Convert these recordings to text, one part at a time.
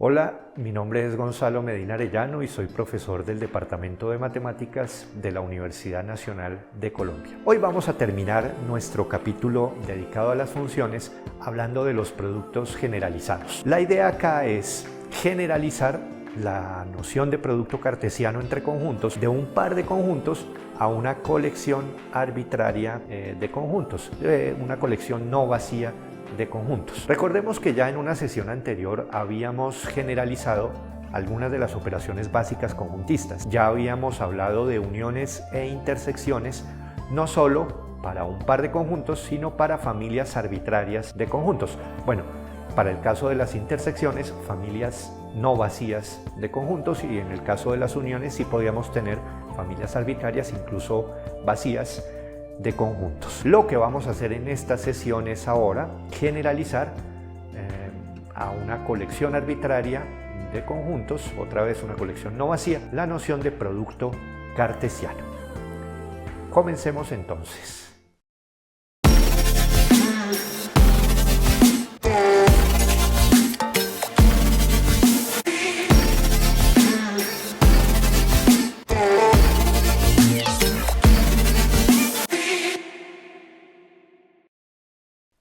Hola, mi nombre es Gonzalo Medina Arellano y soy profesor del Departamento de Matemáticas de la Universidad Nacional de Colombia. Hoy vamos a terminar nuestro capítulo dedicado a las funciones hablando de los productos generalizados. La idea acá es generalizar la noción de producto cartesiano entre conjuntos de un par de conjuntos a una colección arbitraria de conjuntos, una colección no vacía de conjuntos. Recordemos que ya en una sesión anterior habíamos generalizado algunas de las operaciones básicas conjuntistas. Ya habíamos hablado de uniones e intersecciones, no solo para un par de conjuntos, sino para familias arbitrarias de conjuntos. Bueno, para el caso de las intersecciones, familias no vacías de conjuntos, y en el caso de las uniones sí podíamos tener familias arbitrarias, incluso vacías, de conjuntos. Lo que vamos a hacer en esta sesión es ahora generalizar a una colección arbitraria de conjuntos, otra vez una colección no vacía, la noción de producto cartesiano. Comencemos entonces.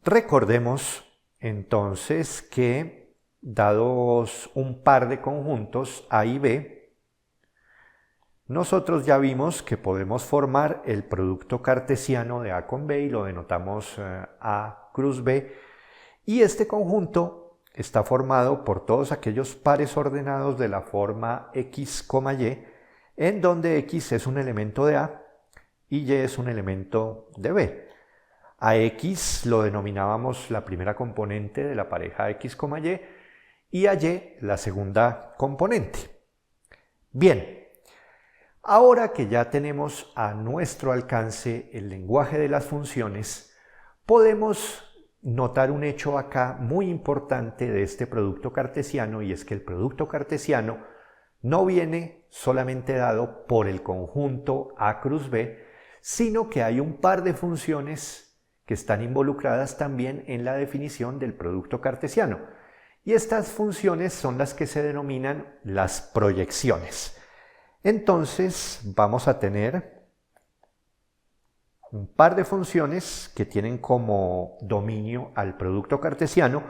Recordemos entonces que, dados un par de conjuntos A y B, nosotros ya vimos que podemos formar el producto cartesiano de A con B y lo denotamos A cruz B, y este conjunto está formado por todos aquellos pares ordenados de la forma X, Y, en donde X es un elemento de A y Y es un elemento de B. A X lo denominábamos la primera componente de la pareja X, Y a Y la segunda componente. Bien, ahora que ya tenemos a nuestro alcance el lenguaje de las funciones, podemos notar un hecho acá muy importante de este producto cartesiano, y es que el producto cartesiano no viene solamente dado por el conjunto A cruz B, sino que hay un par de funciones que están involucradas también en la definición del producto cartesiano. Y estas funciones son las que se denominan las proyecciones. Entonces vamos a tener un par de funciones que tienen como dominio al producto cartesiano.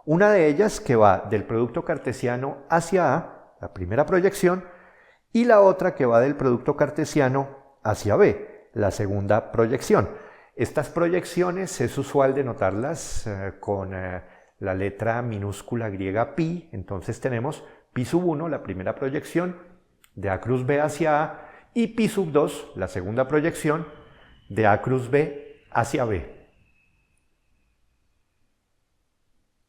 Una de ellas que va del producto cartesiano hacia A, la primera proyección, y la otra que va del producto cartesiano hacia B, la segunda proyección. Estas proyecciones es usual denotarlas con la letra minúscula griega pi. Entonces tenemos pi sub 1, la primera proyección de A cruz B hacia A, y pi sub 2, la segunda proyección de A cruz B hacia B.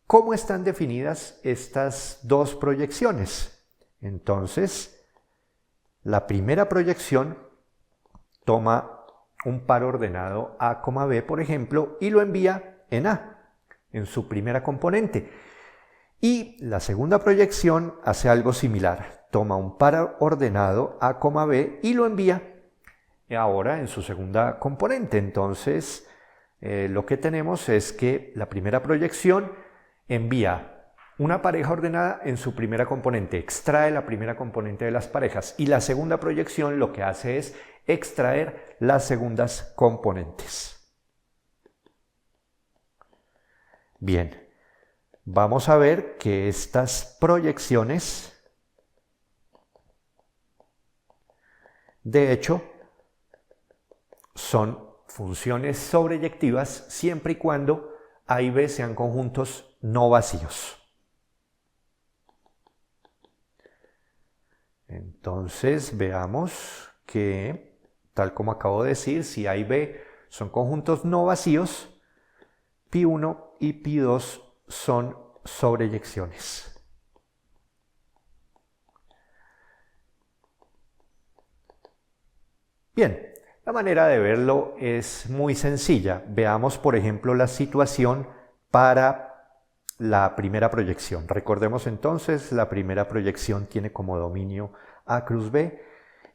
¿Cómo están definidas estas dos proyecciones? Entonces, la primera proyección toma un par ordenado A, B, por ejemplo, y lo envía en A, en su primera componente. Y la segunda proyección hace algo similar, toma un par ordenado A, B y lo envía ahora en su segunda componente. Entonces, lo que tenemos es que la primera proyección envía una pareja ordenada en su primera componente, extrae la primera componente de las parejas, y la segunda proyección lo que hace es extraer las segundas componentes. Bien, vamos a ver que estas proyecciones, de hecho, son funciones sobreyectivas siempre y cuando A y B sean conjuntos no vacíos. Entonces veamos que, tal como acabo de decir, si A y B son conjuntos no vacíos, pi1 y pi2 son sobreyecciones. Bien, la manera de verlo es muy sencilla. Veamos, por ejemplo, la situación para la primera proyección. Recordemos entonces, la primera proyección tiene como dominio A cruz B,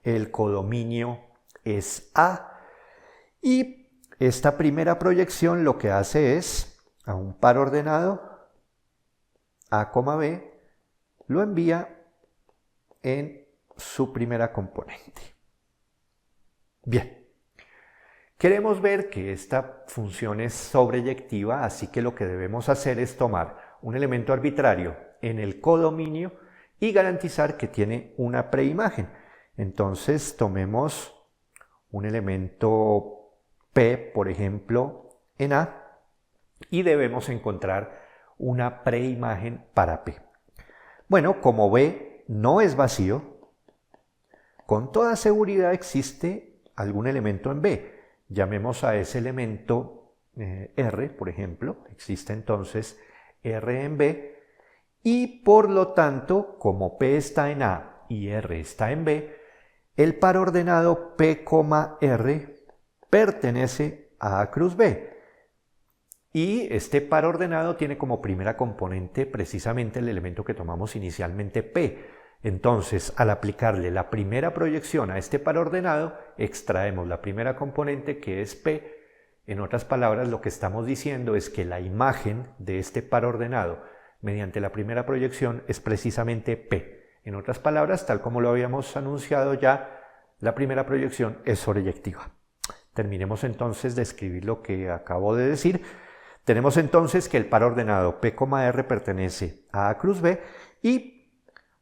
el codominio es A, y esta primera proyección lo que hace es, a un par ordenado A, B, lo envía en su primera componente. Bien, queremos ver que esta función es sobreyectiva, así que lo que debemos hacer es tomar un elemento arbitrario en el codominio y garantizar que tiene una preimagen. Entonces tomemos un elemento P, por ejemplo, en A, y debemos encontrar una preimagen para P. Bueno, como B no es vacío, con toda seguridad existe algún elemento en B. Llamemos a ese elemento R, por ejemplo. Existe entonces R en B, y por lo tanto, como P está en A y R está en B, el par ordenado P, R pertenece a A cruz B. Y este par ordenado tiene como primera componente precisamente el elemento que tomamos inicialmente P. Entonces, al aplicarle la primera proyección a este par ordenado, extraemos la primera componente, que es P. En otras palabras, lo que estamos diciendo es que la imagen de este par ordenado mediante la primera proyección es precisamente P. En otras palabras, tal como lo habíamos anunciado ya, la primera proyección es sobreyectiva. Terminemos entonces de escribir lo que acabo de decir. Tenemos entonces que el par ordenado P, R pertenece a A cruz B, y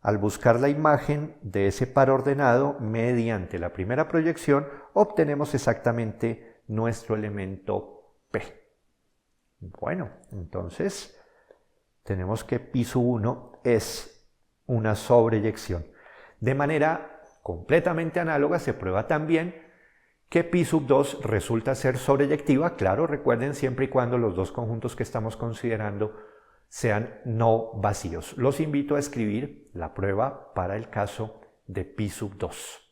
al buscar la imagen de ese par ordenado mediante la primera proyección, obtenemos exactamente nuestro elemento P. Bueno, entonces tenemos que pi sub 1 es una sobreyección. De manera completamente análoga se prueba también que pi sub 2 resulta ser sobreyectiva. Claro, recuerden, siempre y cuando los dos conjuntos que estamos considerando sean no vacíos. Los invito a escribir la prueba para el caso de pi sub 2.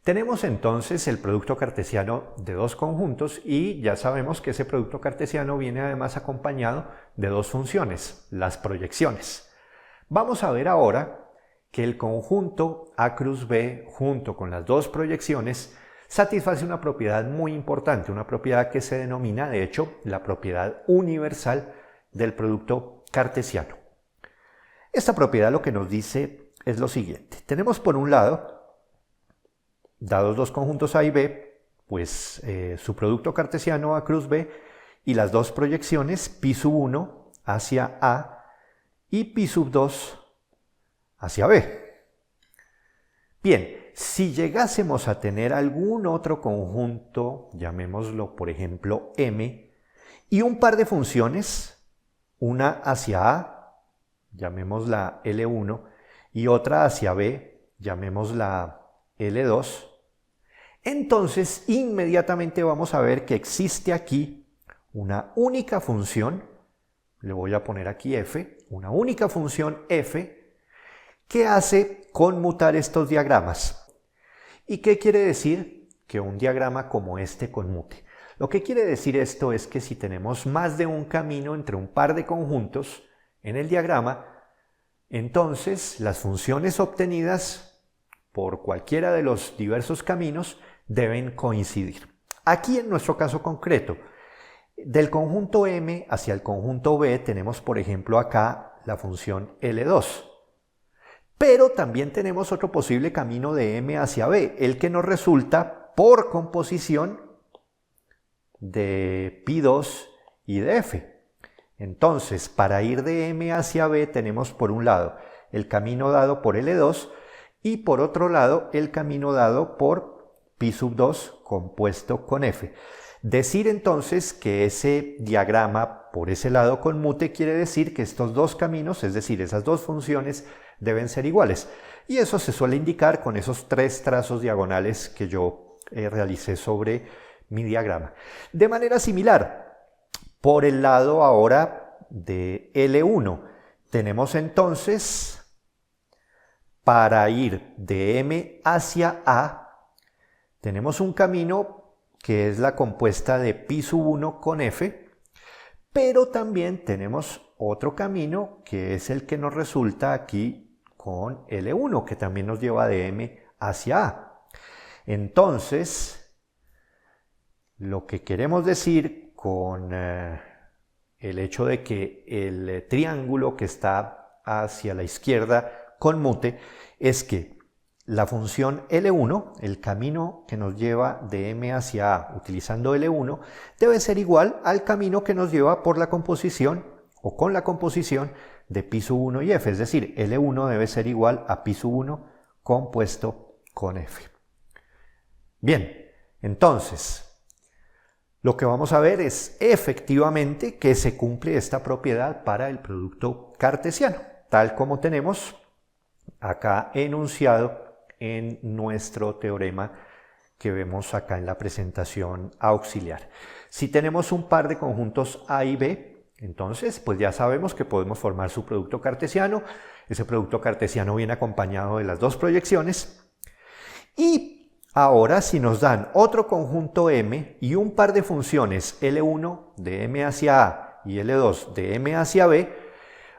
Tenemos entonces el producto cartesiano de dos conjuntos y ya sabemos que ese producto cartesiano viene además acompañado de dos funciones, las proyecciones. Vamos a ver ahora que el conjunto A cruz B junto con las dos proyecciones satisface una propiedad muy importante, una propiedad que se denomina, de hecho, la propiedad universal del producto cartesiano. Esta propiedad lo que nos dice es lo siguiente. Tenemos por un lado, dados dos conjuntos A y B, pues su producto cartesiano A cruz B y las dos proyecciones pi sub 1 hacia A y pi sub 2 hacia B. Bien, si llegásemos a tener algún otro conjunto, llamémoslo por ejemplo M, y un par de funciones, una hacia A, llamémosla L1, y otra hacia B, llamémosla L2, entonces inmediatamente vamos a ver que existe aquí una única función, le voy a poner aquí f, una única función f, que hace conmutar estos diagramas. ¿Y qué quiere decir que un diagrama como este conmute? Lo que quiere decir esto es que si tenemos más de un camino entre un par de conjuntos en el diagrama, entonces las funciones obtenidas por cualquiera de los diversos caminos deben coincidir. Aquí en nuestro caso concreto, del conjunto M hacia el conjunto B tenemos por ejemplo acá la función L2. Pero también tenemos otro posible camino de M hacia B, el que nos resulta por composición de pi2 y de f. Entonces, para ir de M hacia B tenemos por un lado el camino dado por L2 y por otro lado el camino dado por pi sub 2 compuesto con f. Decir entonces que ese diagrama por ese lado conmute quiere decir que estos dos caminos, es decir, esas dos funciones, deben ser iguales. Y eso se suele indicar con esos tres trazos diagonales que yo realicé sobre mi diagrama. De manera similar, por el lado ahora de L1, tenemos entonces, para ir de M hacia A, tenemos un camino que es la compuesta de pi sub 1 con f, pero también tenemos otro camino que es el que nos resulta aquí con L1, que también nos lleva de M hacia A. Entonces, lo que queremos decir con el hecho de que el triángulo que está hacia la izquierda conmute es que la función L1, el camino que nos lleva de M hacia A utilizando L1, debe ser igual al camino que nos lleva por la composición o con la composición de pi sub 1 y f, es decir, L1 debe ser igual a pi sub 1 compuesto con f. Bien, entonces, lo que vamos a ver es efectivamente que se cumple esta propiedad para el producto cartesiano, tal como tenemos acá enunciado en nuestro teorema que vemos acá en la presentación auxiliar. Si tenemos un par de conjuntos A y B, entonces pues ya sabemos que podemos formar su producto cartesiano. Ese producto cartesiano viene acompañado de las dos proyecciones. Y ahora si nos dan otro conjunto M y un par de funciones L1 de M hacia A y L2 de M hacia B,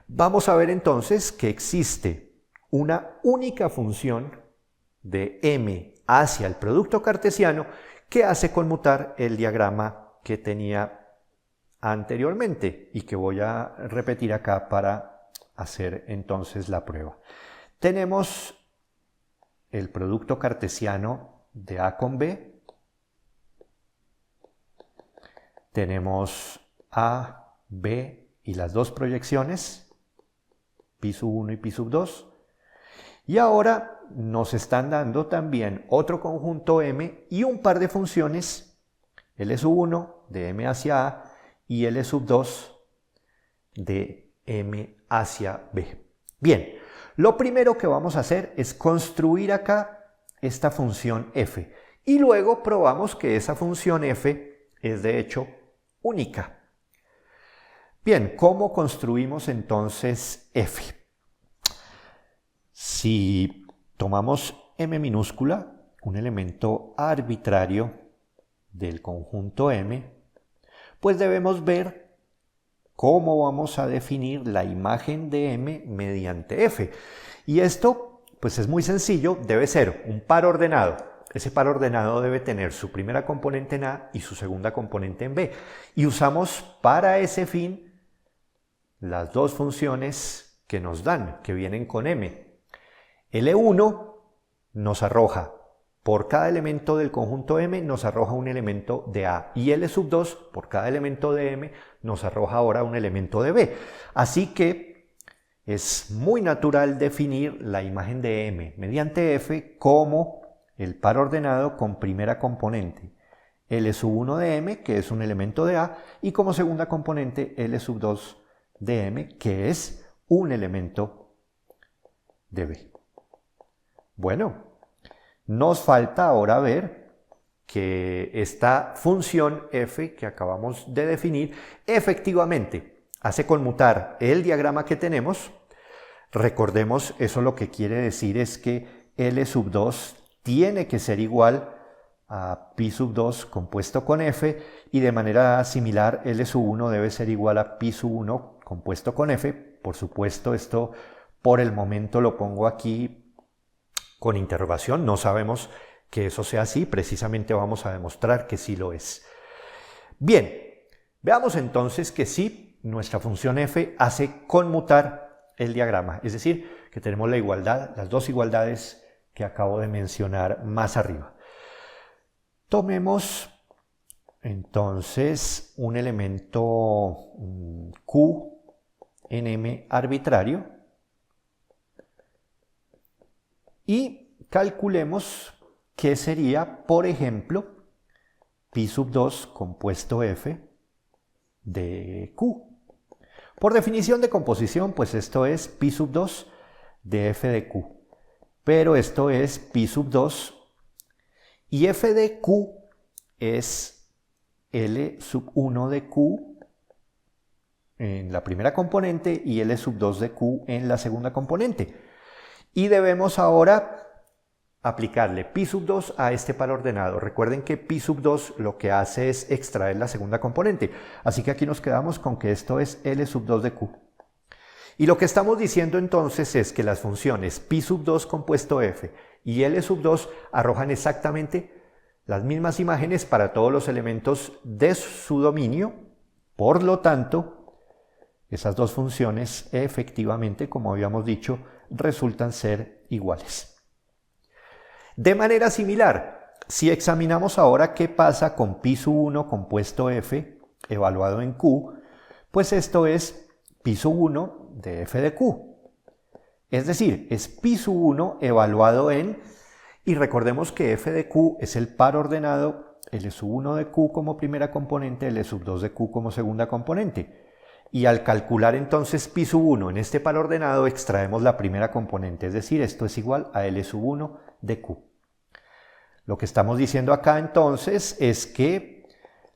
vamos a ver entonces que existe una única función de M hacia el producto cartesiano que hace conmutar el diagrama que tenía anteriormente y que voy a repetir acá para hacer entonces la prueba. Tenemos el producto cartesiano de A con B, tenemos A, B y las dos proyecciones, pi sub 1 y pi sub 2, y ahora nos están dando también otro conjunto M y un par de funciones L sub 1 de M hacia A y L sub 2 de M hacia B. Bien, lo primero que vamos a hacer es construir acá esta función f y luego probamos que esa función f es de hecho única. Bien, ¿cómo construimos entonces f? Si tomamos m minúscula, un elemento arbitrario del conjunto M, pues debemos ver cómo vamos a definir la imagen de M mediante f. Y esto pues es muy sencillo, debe ser un par ordenado. Ese par ordenado debe tener su primera componente en A y su segunda componente en B. Y usamos para ese fin las dos funciones que nos dan, que vienen con M. L1 nos arroja, por cada elemento del conjunto M, nos arroja un elemento de A. Y L sub 2, por cada elemento de M, nos arroja ahora un elemento de B. Así que es muy natural definir la imagen de M mediante F como el par ordenado con primera componente L sub 1 de M, que es un elemento de A, y como segunda componente L sub 2 de M, que es un elemento de B. Bueno, nos falta ahora ver que esta función f que acabamos de definir efectivamente hace conmutar el diagrama que tenemos. Recordemos, eso lo que quiere decir es que L sub 2 tiene que ser igual a pi sub 2 compuesto con f y de manera similar L sub 1 debe ser igual a pi sub 1 compuesto con f. Por supuesto, esto por el momento lo pongo aquí con interrogación, no sabemos que eso sea así, precisamente vamos a demostrar que sí lo es. Bien, veamos entonces que sí, nuestra función f hace conmutar el diagrama, es decir, que tenemos la igualdad, las dos igualdades que acabo de mencionar más arriba. Tomemos entonces un elemento Q en M arbitrario y calculemos qué sería, por ejemplo, pi sub 2 compuesto f de Q. Por definición de composición, pues esto es pi sub 2 de f de Q. Pero esto es pi sub 2 y f de Q es L sub 1 de Q en la primera componente y L sub 2 de Q en la segunda componente. Y debemos ahora aplicarle pi sub 2 a este par ordenado. Recuerden que pi sub 2 lo que hace es extraer la segunda componente. Así que aquí nos quedamos con que esto es L sub 2 de Q. Y lo que estamos diciendo entonces es que las funciones pi sub 2 compuesto f y L sub 2 arrojan exactamente las mismas imágenes para todos los elementos de su dominio. Por lo tanto, Esas dos funciones efectivamente, como habíamos dicho, resultan ser iguales. De manera similar, si examinamos ahora qué pasa con pi sub 1 compuesto f evaluado en q, pues esto es pi sub 1 de f de q. Es decir, es pi sub 1 evaluado en, y recordemos que f de q es el par ordenado L sub 1 de q como primera componente, L sub 2 de q como segunda componente. Y al calcular entonces pi sub 1 en este par ordenado extraemos la primera componente, es decir, esto es igual a L sub 1 de q. Lo que estamos diciendo acá entonces es que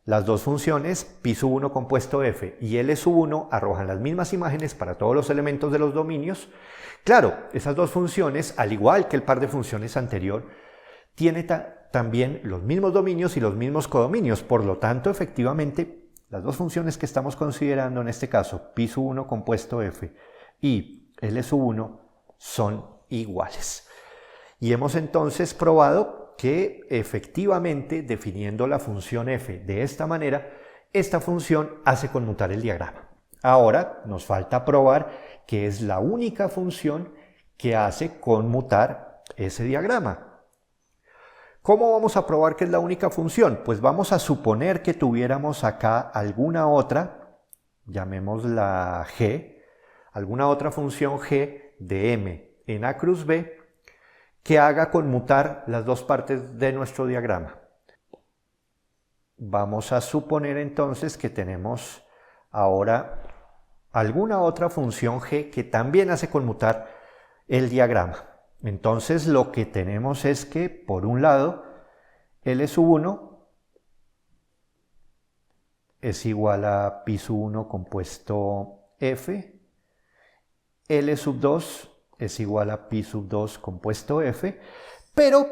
las dos funciones pi sub 1 compuesto f y L sub 1 arrojan las mismas imágenes para todos los elementos de los dominios. Claro, esas dos funciones, al igual que el par de funciones anterior, tiene también los mismos dominios y los mismos codominios. Por lo tanto, efectivamente, las dos funciones que estamos considerando en este caso, pi sub 1 compuesto f y L sub 1, son iguales. Y hemos entonces probado que efectivamente, definiendo la función f de esta manera, esta función hace conmutar el diagrama. Ahora nos falta probar que es la única función que hace conmutar ese diagrama. ¿Cómo vamos a probar que es la única función? Pues vamos a suponer que tuviéramos acá alguna otra, llamémosla g, alguna otra función g de m en a cruz b, que haga conmutar las dos partes de nuestro diagrama. Vamos a suponer entonces que tenemos ahora alguna otra función g que también hace conmutar el diagrama. Entonces lo que tenemos es que, por un lado, L sub 1 es igual a pi sub 1 compuesto f, L sub 2 es igual a pi sub 2 compuesto f, pero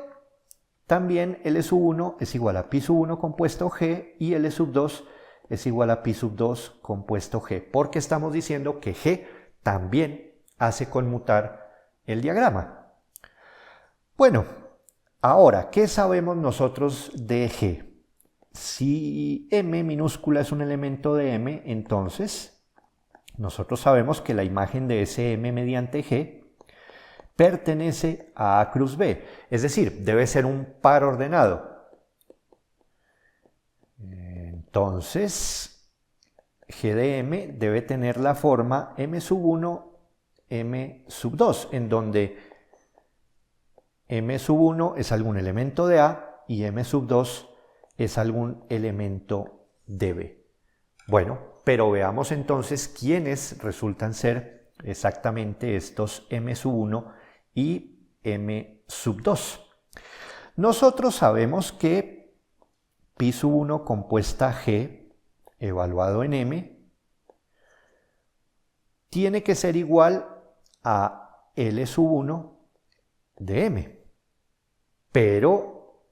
también L sub 1 es igual a pi sub 1 compuesto g y L sub 2 es igual a pi sub 2 compuesto g, porque estamos diciendo que g también hace conmutar el diagrama. Bueno, ahora, ¿qué sabemos nosotros de g? Si m minúscula es un elemento de m, entonces nosotros sabemos que la imagen de ese m mediante g pertenece a A cruz B, es decir, debe ser un par ordenado. Entonces, g de m debe tener la forma m sub 1, m sub 2, en donde m sub 1 es algún elemento de A y m sub 2 es algún elemento de B. Bueno, pero veamos entonces quiénes resultan ser exactamente estos m sub 1 y m sub 2. Nosotros sabemos que pi sub 1 compuesta g evaluado en m tiene que ser igual a L sub 1 de m. Pero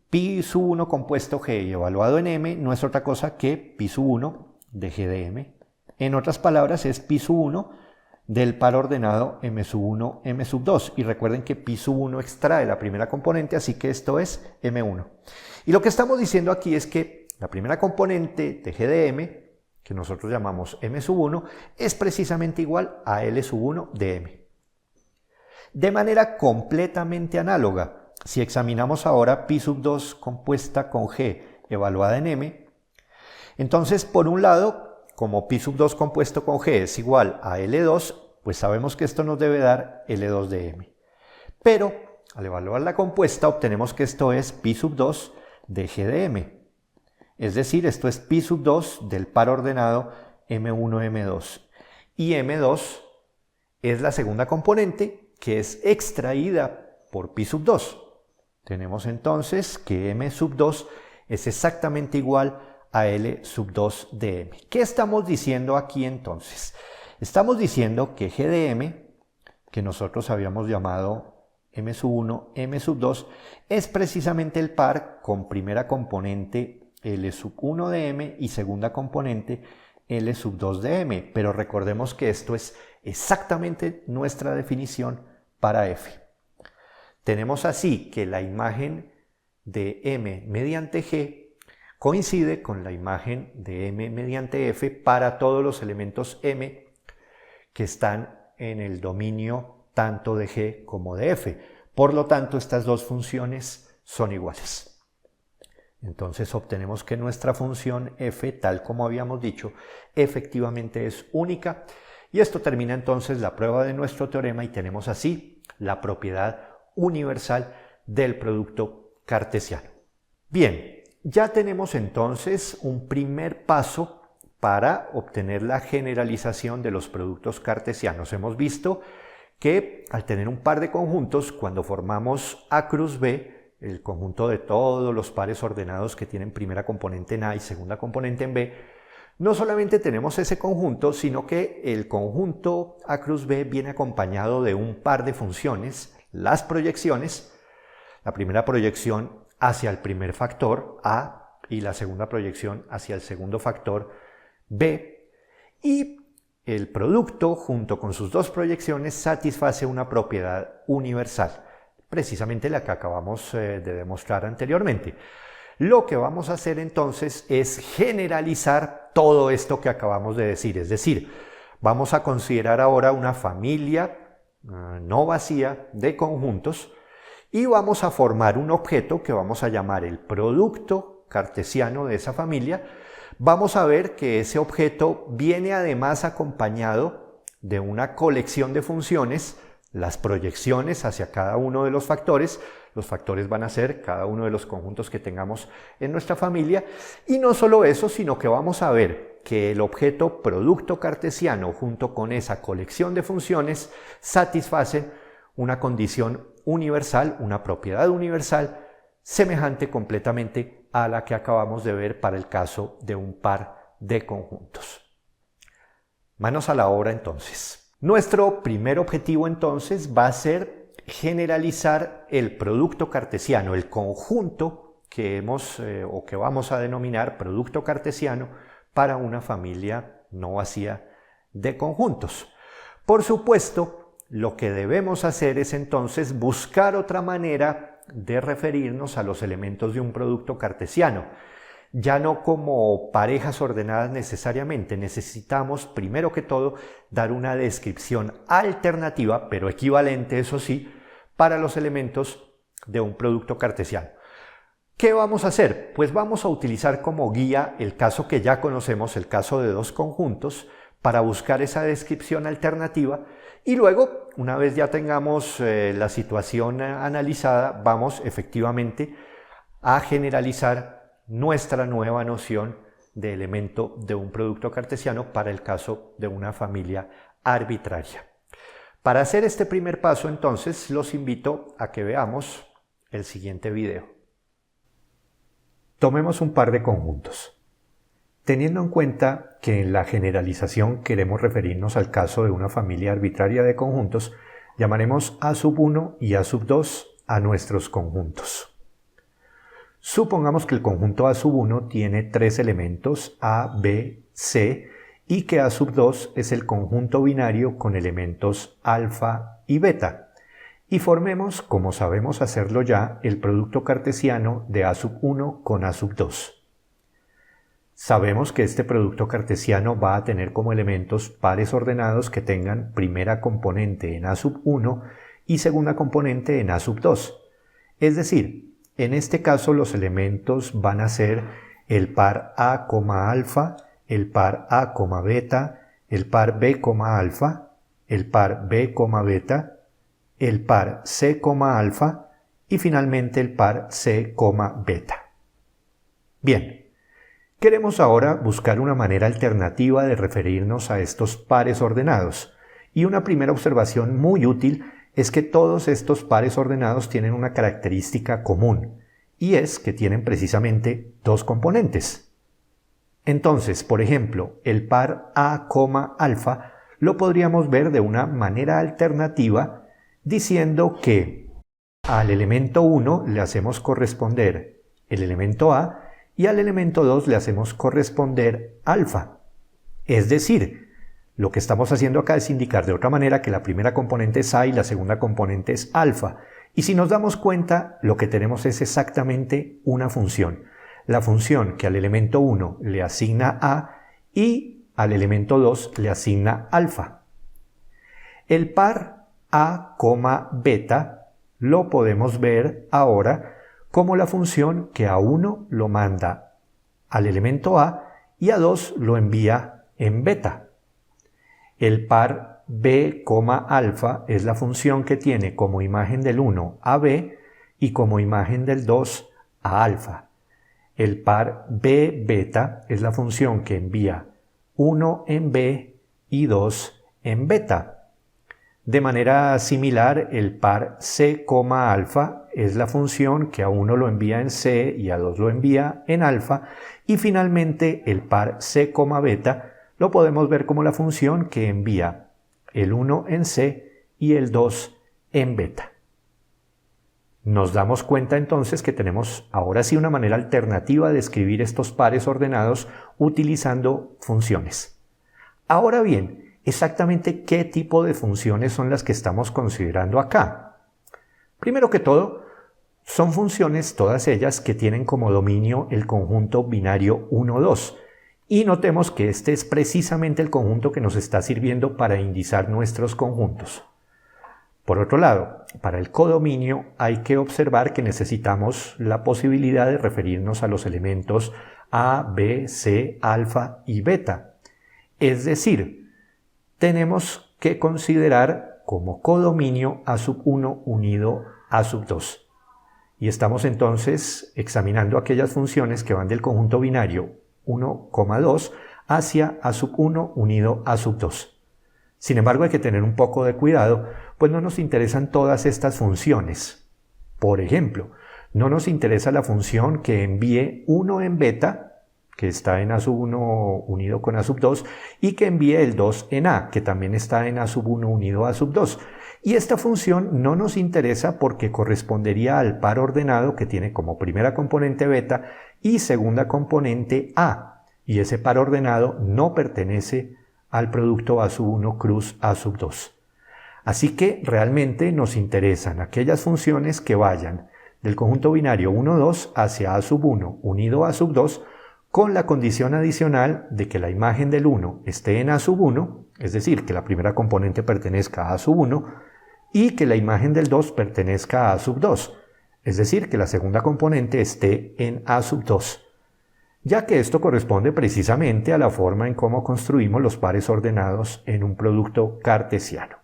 pi sub 1 compuesto g evaluado en m no es otra cosa que pi sub 1 de g de m. En otras palabras, es pi sub 1 del par ordenado m sub 1, m sub 2. Y recuerden que pi sub 1 extrae la primera componente, así que esto es m1. Y lo que estamos diciendo aquí es que la primera componente de g de m, que nosotros llamamos m sub 1, es precisamente igual a L sub 1 de m. De manera completamente análoga, si examinamos ahora pi sub 2 compuesta con g evaluada en m, entonces por un lado, como pi sub 2 compuesto con g es igual a L2, pues sabemos que esto nos debe dar L2 de m. Pero al evaluar la compuesta obtenemos que esto es pi sub 2 de g de m. Es decir, esto es pi sub 2 del par ordenado m1, m2. Y m2 es la segunda componente que es extraída por pi sub 2. Tenemos entonces que m sub 2 es exactamente igual a L sub 2 de m. ¿Qué estamos diciendo aquí entonces? Estamos diciendo que g de m, que nosotros habíamos llamado m sub 1, m sub 2, es precisamente el par con primera componente L sub 1 de m y segunda componente L sub 2 de m. Pero recordemos que esto es exactamente nuestra definición para f. Tenemos así que la imagen de m mediante g coincide con la imagen de M mediante F para todos los elementos M que están en el dominio tanto de G como de F. Por lo tanto, estas dos funciones son iguales. Entonces obtenemos que nuestra función f, tal como habíamos dicho, efectivamente es única, y esto termina entonces la prueba de nuestro teorema y tenemos así la propiedad universal del producto cartesiano. Bien, ya tenemos entonces un primer paso para obtener la generalización de los productos cartesianos. Hemos visto que al tener un par de conjuntos, cuando formamos A cruz B, el conjunto de todos los pares ordenados que tienen primera componente en A y segunda componente en B, no solamente tenemos ese conjunto, sino que el conjunto A cruz B viene acompañado de un par de funciones, las proyecciones, la primera proyección hacia el primer factor A y la segunda proyección hacia el segundo factor B, y el producto junto con sus dos proyecciones satisface una propiedad universal, precisamente la que acabamos de demostrar anteriormente. Lo que vamos a hacer entonces es generalizar todo esto que acabamos de decir, es decir, vamos a considerar ahora una familia no vacía de conjuntos y vamos a formar un objeto que vamos a llamar el producto cartesiano de esa familia. Vamos a ver que ese objeto viene además acompañado de una colección de funciones, las proyecciones hacia cada uno de los factores. Los factores van a ser cada uno de los conjuntos que tengamos en nuestra familia. Y no solo eso, sino que vamos a ver que el objeto producto cartesiano junto con esa colección de funciones satisfacen una condición universal, una propiedad universal semejante completamente a la que acabamos de ver para el caso de un par de conjuntos. Manos a la obra entonces. Nuestro primer objetivo entonces va a ser generalizar el producto cartesiano, el conjunto que que vamos a denominar producto cartesiano para una familia no vacía de conjuntos. Por supuesto, lo que debemos hacer es entonces buscar otra manera de referirnos a los elementos de un producto cartesiano, ya no como parejas ordenadas necesariamente. Necesitamos primero que todo dar una descripción alternativa, pero equivalente, eso sí, para los elementos de un producto cartesiano. ¿Qué vamos a hacer? Pues vamos a utilizar como guía el caso que ya conocemos, el caso de dos conjuntos, para buscar esa descripción alternativa, y luego, una vez ya tengamos la situación analizada, vamos efectivamente a generalizar nuestra nueva noción de elemento de un producto cartesiano para el caso de una familia arbitraria. Para hacer este primer paso, entonces, los invito a que veamos el siguiente video. Tomemos un par de conjuntos. Teniendo en cuenta que en la generalización queremos referirnos al caso de una familia arbitraria de conjuntos, llamaremos A1 y A2 a nuestros conjuntos. Supongamos que el conjunto A1 tiene tres elementos A, B, C y que A2 es el conjunto binario con elementos alfa y beta. Y formemos, como sabemos hacerlo ya, el producto cartesiano de A1 con A2. Sabemos que este producto cartesiano va a tener como elementos pares ordenados que tengan primera componente en A1 y segunda componente en A2. Es decir, en este caso los elementos van a ser el par A, alfa, el par A, beta, el par B, alfa, el par B, beta, el par C, alfa y finalmente el par C, beta. Bien. Queremos ahora buscar una manera alternativa de referirnos a estos pares ordenados, y una primera observación muy útil es que todos estos pares ordenados tienen una característica común, y es que tienen precisamente dos componentes. Entonces, por ejemplo, el par A, alfa lo podríamos ver de una manera alternativa diciendo que al elemento 1 le hacemos corresponder el elemento A y al elemento 2 le hacemos corresponder alfa. Es decir, lo que estamos haciendo acá es indicar de otra manera que la primera componente es A y la segunda componente es alfa. Y si nos damos cuenta, lo que tenemos es exactamente una función. la función que al elemento 1 le asigna a y al elemento 2 le asigna alfa. El par a, beta lo podemos ver ahora como la función que a 1 lo manda al elemento a y a 2 lo envía en beta. El par b, alfa es la función que tiene como imagen del 1 a b y como imagen del 2 a alfa. El par b, beta es la función que envía 1 en b y 2 en beta. De manera similar, el par c, alfa es la función que a 1 lo envía en c y a 2 lo envía en alfa. Y finalmente, el par c, beta lo podemos ver como la función que envía el 1 en c y el 2 en beta. Nos damos cuenta entonces que tenemos ahora sí una manera alternativa de escribir estos pares ordenados utilizando funciones. Ahora bien, exactamente qué tipo de funciones son las que estamos considerando acá. Primero que todo, son funciones todas ellas que tienen como dominio el conjunto binario 1, 2. Y notemos que este es precisamente el conjunto que nos está sirviendo para indizar nuestros conjuntos. Por otro lado, para el codominio hay que observar que necesitamos la posibilidad de referirnos a los elementos A, B, C, alfa y beta. Es decir, tenemos que considerar como codominio A1 unido A2. Y estamos entonces examinando aquellas funciones que van del conjunto binario 1, 2 hacia A1 unido A2. Sin embargo, hay que tener un poco de cuidado, pues no nos interesan todas estas funciones. Por ejemplo, no nos interesa la función que envíe 1 en beta, que está en A1 unido con A2, y que envíe el 2 en A, que también está en A1 unido a A2. Y esta función no nos interesa porque correspondería al par ordenado que tiene como primera componente beta y segunda componente A, y ese par ordenado no pertenece al producto A1 cruz A2. Así que realmente nos interesan aquellas funciones que vayan del conjunto binario 1, 2 hacia A1 unido a A2 con la condición adicional de que la imagen del 1 esté en A1, es decir, que la primera componente pertenezca a A1 y que la imagen del 2 pertenezca a A2, es decir, que la segunda componente esté en A2. Ya que esto corresponde precisamente a la forma en cómo construimos los pares ordenados en un producto cartesiano.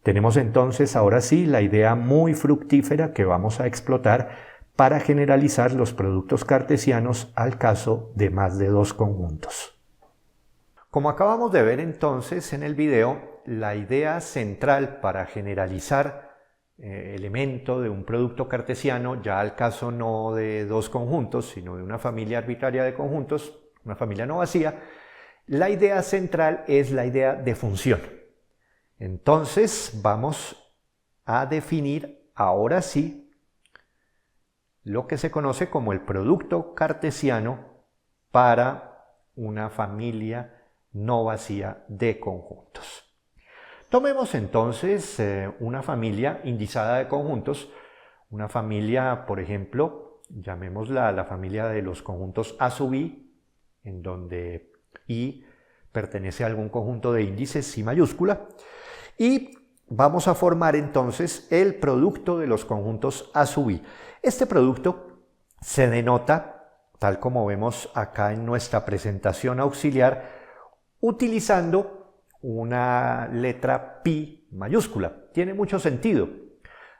Tenemos entonces ahora sí la idea muy fructífera que vamos a explotar para generalizar los productos cartesianos al caso de más de dos conjuntos. Como acabamos de ver entonces en el video, la idea central para generalizar elemento de un producto cartesiano, ya al caso no de dos conjuntos, sino de una familia arbitraria de conjuntos, una familia no vacía, la idea central es la idea de función. Entonces vamos a definir ahora sí lo que se conoce como el producto cartesiano para una familia no vacía de conjuntos. Tomemos entonces una familia indizada de conjuntos, una familia, por ejemplo, llamémosla la familia de los conjuntos A sub I, en donde I pertenece a algún conjunto de índices I mayúscula, y vamos a formar entonces el producto de los conjuntos A sub I. Este producto se denota, tal como vemos acá en nuestra presentación auxiliar, utilizando una letra pi mayúscula. Tiene mucho sentido.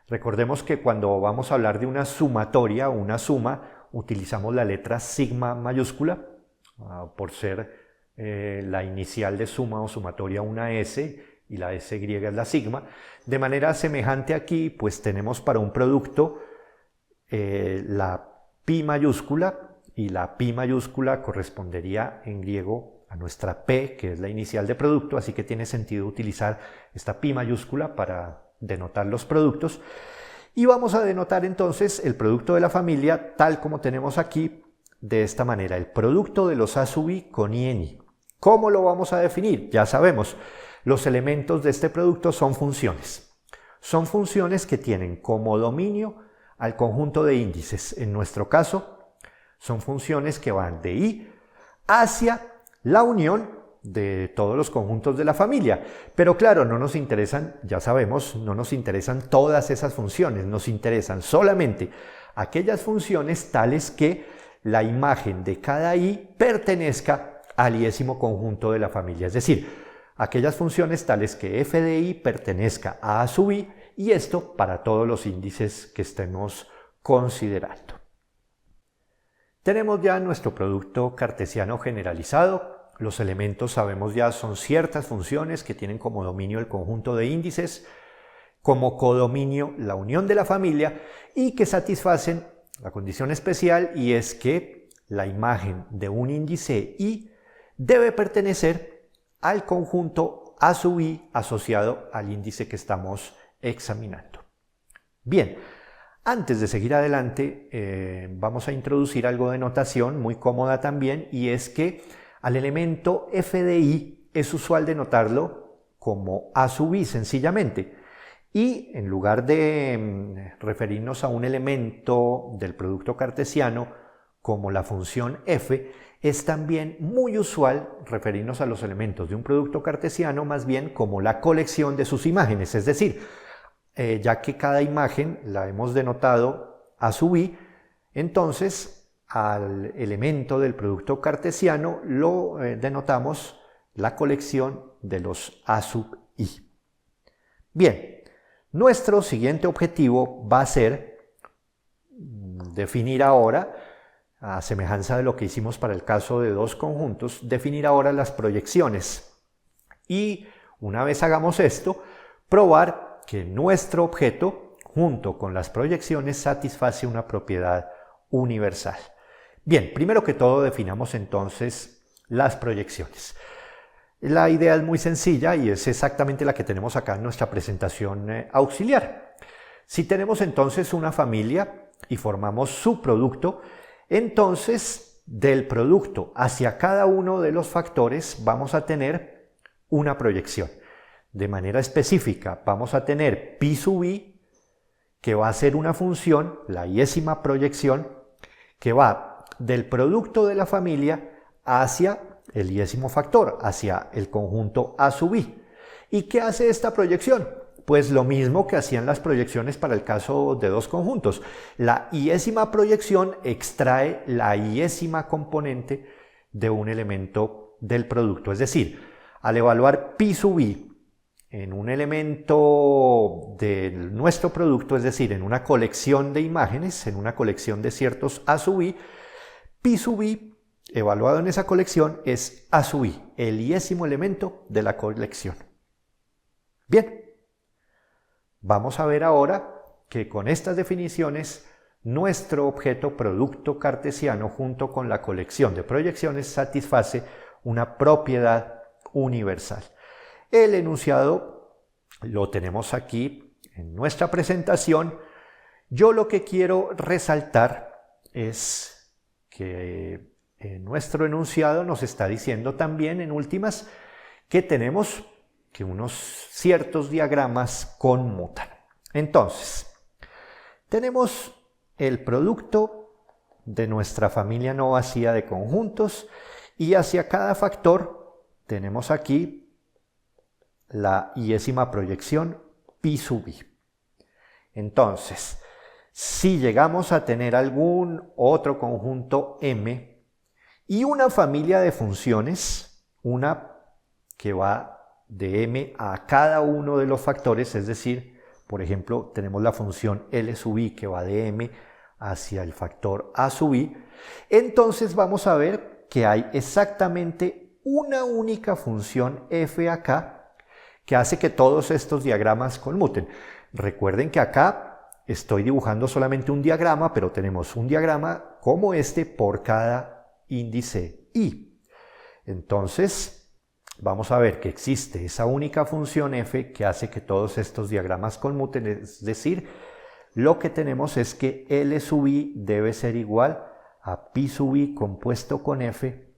Recordemos que cuando vamos a hablar de una sumatoria o una suma, utilizamos la letra sigma mayúscula, por ser la inicial de suma o sumatoria una S, y la S griega es la sigma. De manera semejante aquí, pues tenemos para un producto la pi mayúscula, y la pi mayúscula correspondería en griego a nuestra P, que es la inicial de producto, así que tiene sentido utilizar esta pi mayúscula para denotar los productos. Y vamos a denotar entonces el producto de la familia tal como tenemos aquí, de esta manera, el producto de los A sub I con I en I. ¿Cómo lo vamos a definir? Ya sabemos, los elementos de este producto son funciones. Son funciones que tienen como dominio al conjunto de índices. En nuestro caso, Son funciones que van de I hacia la unión de todos los conjuntos de la familia. Pero claro, no nos interesan, ya sabemos, no nos interesan todas esas funciones, nos interesan solamente aquellas funciones tales que la imagen de cada I pertenezca al iésimo conjunto de la familia. Es decir, aquellas funciones tales que f de I pertenezca a sub I, y esto para todos los índices que estemos considerando. Tenemos ya nuestro producto cartesiano generalizado. Los elementos, sabemos ya, son ciertas funciones que tienen como dominio el conjunto de índices, como codominio la unión de la familia, y que satisfacen la condición especial, y es que la imagen de un índice I debe pertenecer al conjunto A sub I asociado al índice que estamos examinando. Bien, antes de seguir adelante vamos a introducir algo de notación muy cómoda también, y es que al elemento f de I es usual denotarlo como A sub I sencillamente, y en lugar de referirnos a un elemento del producto cartesiano como la función f, es también muy usual referirnos a los elementos de un producto cartesiano más bien como la colección de sus imágenes, es decir, ya que cada imagen la hemos denotado A sub I, entonces al elemento del producto cartesiano lo denotamos la colección de los A sub I. Bien, nuestro siguiente objetivo va a ser definir ahora, a semejanza de lo que hicimos para el caso de dos conjuntos, definir ahora las proyecciones. Y una vez hagamos esto, probar que nuestro objeto, junto con las proyecciones, satisface una propiedad universal. Bien, primero que todo definamos entonces las proyecciones. La idea es muy sencilla y es exactamente la que tenemos acá en nuestra presentación auxiliar. Si tenemos entonces una familia y formamos su producto, entonces del producto hacia cada uno de los factores vamos a tener una proyección. De manera específica vamos a tener pi sub i, que va a ser una función, la iésima proyección, que va del producto de la familia hacia el iésimo factor, hacia el conjunto A sub I. ¿Y qué hace esta proyección? Pues lo mismo que hacían las proyecciones para el caso de dos conjuntos. La iésima proyección extrae la iésima componente de un elemento del producto. Es decir, al evaluar pi sub I en un elemento de nuestro producto, es decir, en una colección de imágenes, en una colección de ciertos A sub I, pi sub i, evaluado en esa colección, es A sub i, el iésimo elemento de la colección. Bien, vamos a ver ahora que con estas definiciones nuestro objeto producto cartesiano junto con la colección de proyecciones satisface una propiedad universal. El enunciado lo tenemos aquí en nuestra presentación. Yo lo que quiero resaltar es que nuestro enunciado nos está diciendo también, en últimas, que tenemos que unos ciertos diagramas conmutan. Entonces, tenemos el producto de nuestra familia no vacía de conjuntos, y hacia cada factor tenemos aquí la iésima proyección pi sub i. Entonces, si llegamos a tener algún otro conjunto M y una familia de funciones, una que va de M a cada uno de los factores, es decir, por ejemplo, tenemos la función L sub i que va de M hacia el factor A sub i, entonces vamos a ver que hay exactamente una única función f acá que hace que todos estos diagramas conmuten. Recuerden que acá estoy dibujando solamente un diagrama, pero tenemos un diagrama como este por cada índice i. Entonces, vamos a ver que existe esa única función f que hace que todos estos diagramas conmuten, es decir, lo que tenemos es que L sub i debe ser igual a pi sub i compuesto con f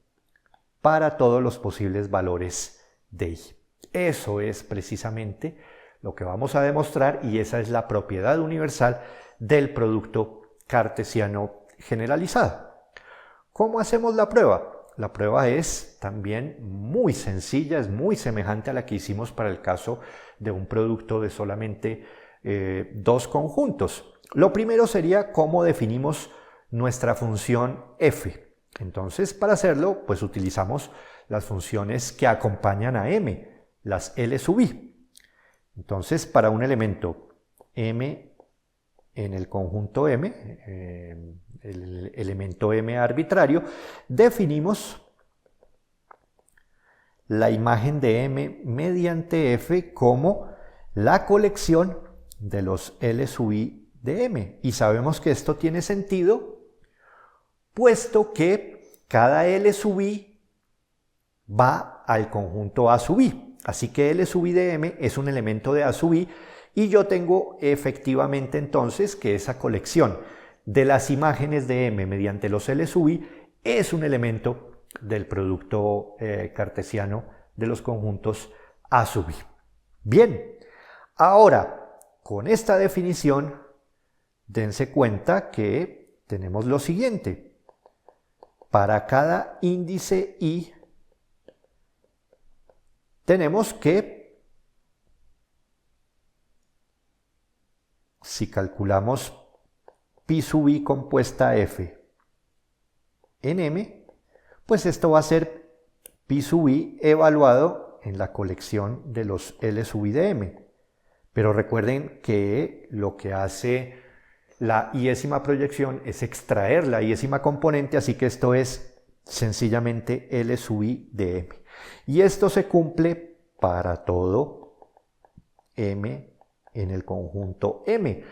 para todos los posibles valores de i. Eso es precisamente lo que vamos a demostrar, y esa es la propiedad universal del producto cartesiano generalizado. ¿Cómo hacemos la prueba? La prueba es también muy sencilla, es muy semejante a la que hicimos para el caso de un producto de solamente dos conjuntos. Lo primero sería cómo definimos nuestra función f. Entonces, para hacerlo, pues utilizamos las funciones que acompañan a m, las L sub i. Entonces, para un elemento m en el conjunto m, el elemento m arbitrario, definimos la imagen de m mediante f como la colección de los L sub i de m. Y sabemos que esto tiene sentido, puesto que cada L sub i va al conjunto A sub i. Así que L sub i de m es un elemento de A sub i, y yo tengo efectivamente entonces que esa colección de las imágenes de m mediante los L sub i es un elemento del producto cartesiano de los conjuntos A sub i. Bien, ahora con esta definición dense cuenta que tenemos lo siguiente. Para cada índice i tenemos que, si calculamos pi sub i compuesta f en m, pues esto va a ser pi sub i evaluado en la colección de los L sub i de m. Pero recuerden que lo que hace la iésima proyección es extraer la iésima componente, así que esto es sencillamente L sub i de m. Y esto se cumple para todo m en el conjunto m.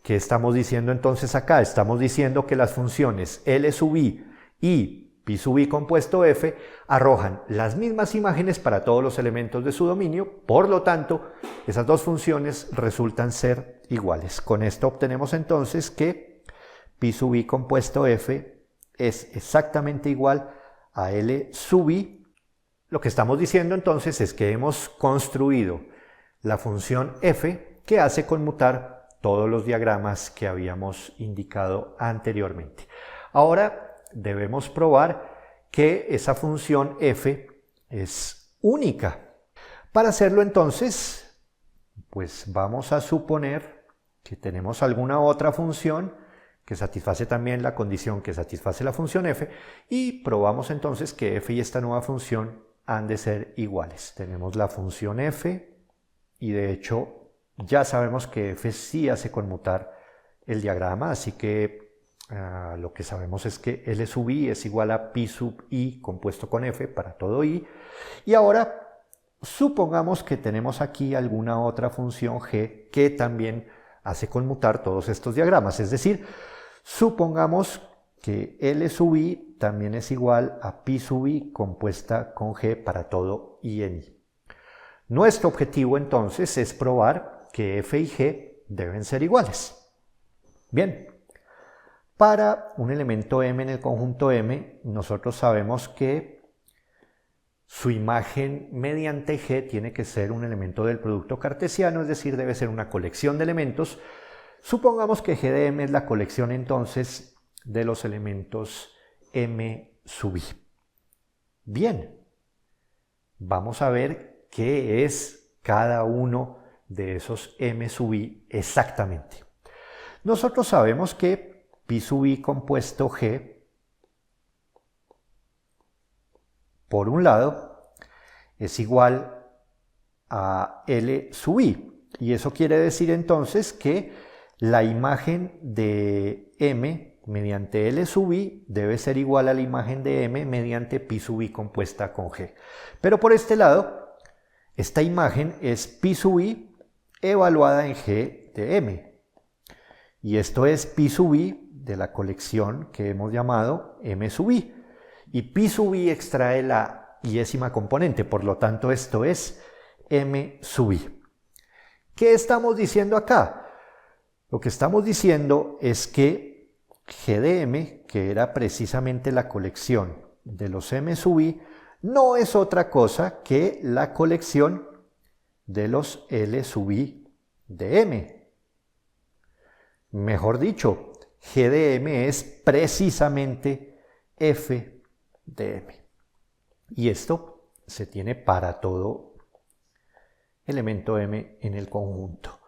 ¿Qué estamos diciendo entonces acá? Estamos diciendo que las funciones L sub i y pi sub i compuesto f arrojan las mismas imágenes para todos los elementos de su dominio, por lo tanto, esas dos funciones resultan ser iguales. Con esto obtenemos entonces que pi sub i compuesto f es exactamente igual a L sub i. Lo que estamos diciendo entonces es que hemos construido la función f que hace conmutar todos los diagramas que habíamos indicado anteriormente. Ahora debemos probar que esa función f es única. Para hacerlo entonces, pues vamos a suponer que tenemos alguna otra función que satisface también la condición que satisface la función f, y probamos entonces que f y esta nueva función han de ser iguales. Tenemos la función f y de hecho ya sabemos que f sí hace conmutar el diagrama, así que lo que sabemos es que L sub i es igual a pi sub i compuesto con f para todo i. Y ahora supongamos que tenemos aquí alguna otra función g que también hace conmutar todos estos diagramas, es decir, supongamos que L sub i también es igual a pi sub i compuesta con g para todo i en i. Nuestro objetivo entonces es probar que f y g deben ser iguales. Bien, para un elemento m en el conjunto m, nosotros sabemos que su imagen mediante g tiene que ser un elemento del producto cartesiano, es decir, debe ser una colección de elementos. Supongamos que g de m es la colección entonces de los elementos m sub i. Bien, vamos a ver qué es cada uno de esos m sub i exactamente. Nosotros sabemos que pi sub i compuesto g, por un lado, es igual a L sub i, y eso quiere decir entonces que la imagen de m mediante L sub i debe ser igual a la imagen de m mediante pi sub i compuesta con g. Pero por este lado, esta imagen es pi sub i evaluada en g de m. Y esto es pi sub i de la colección que hemos llamado m sub i. Y pi sub i extrae la iésima componente, por lo tanto esto es m sub i. ¿Qué estamos diciendo acá? Lo que estamos diciendo es que g de m, que era precisamente la colección de los m sub i, no es otra cosa que la colección de los L sub i de m. Mejor dicho, g de m es precisamente f de m. Y esto se tiene para todo elemento m en el conjunto.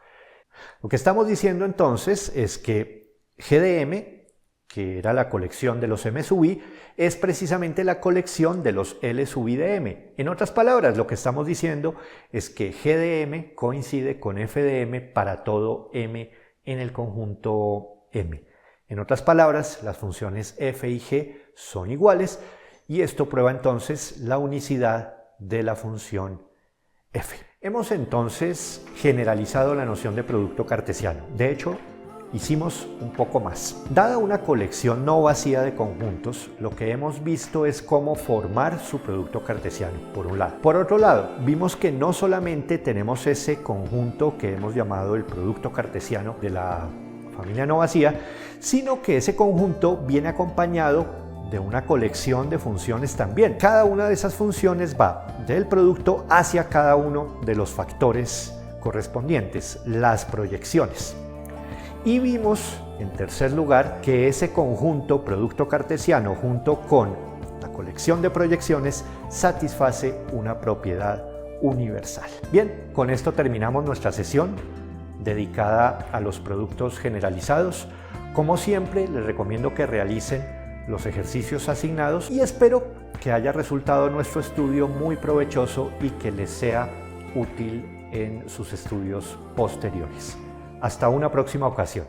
Lo que estamos diciendo entonces es que G de m, que era la colección de los m sub i, es precisamente la colección de los L sub i de m. En otras palabras, lo que estamos diciendo es que G de m coincide con f de m para todo m en el conjunto m. En otras palabras, las funciones f y g son iguales y esto prueba entonces la unicidad de la función f. Hemos entonces generalizado la noción de producto cartesiano. De hecho, hicimos un poco más. Dada una colección no vacía de conjuntos, lo que hemos visto es cómo formar su producto cartesiano, por un lado. Por otro lado, vimos que no solamente tenemos ese conjunto que hemos llamado el producto cartesiano de la familia no vacía, sino que ese conjunto viene acompañado de una colección de funciones también. Cada una de esas funciones va del producto hacia cada uno de los factores correspondientes, las proyecciones. Y vimos, en tercer lugar, que ese conjunto producto cartesiano junto con la colección de proyecciones satisface una propiedad universal. Bien, con esto terminamos nuestra sesión dedicada a los productos generalizados. Como siempre, les recomiendo que realicen los ejercicios asignados y espero que haya resultado nuestro estudio muy provechoso y que les sea útil en sus estudios posteriores. Hasta una próxima ocasión.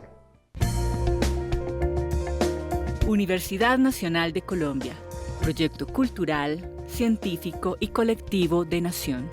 Universidad Nacional de Colombia, proyecto cultural, científico y colectivo de Nación.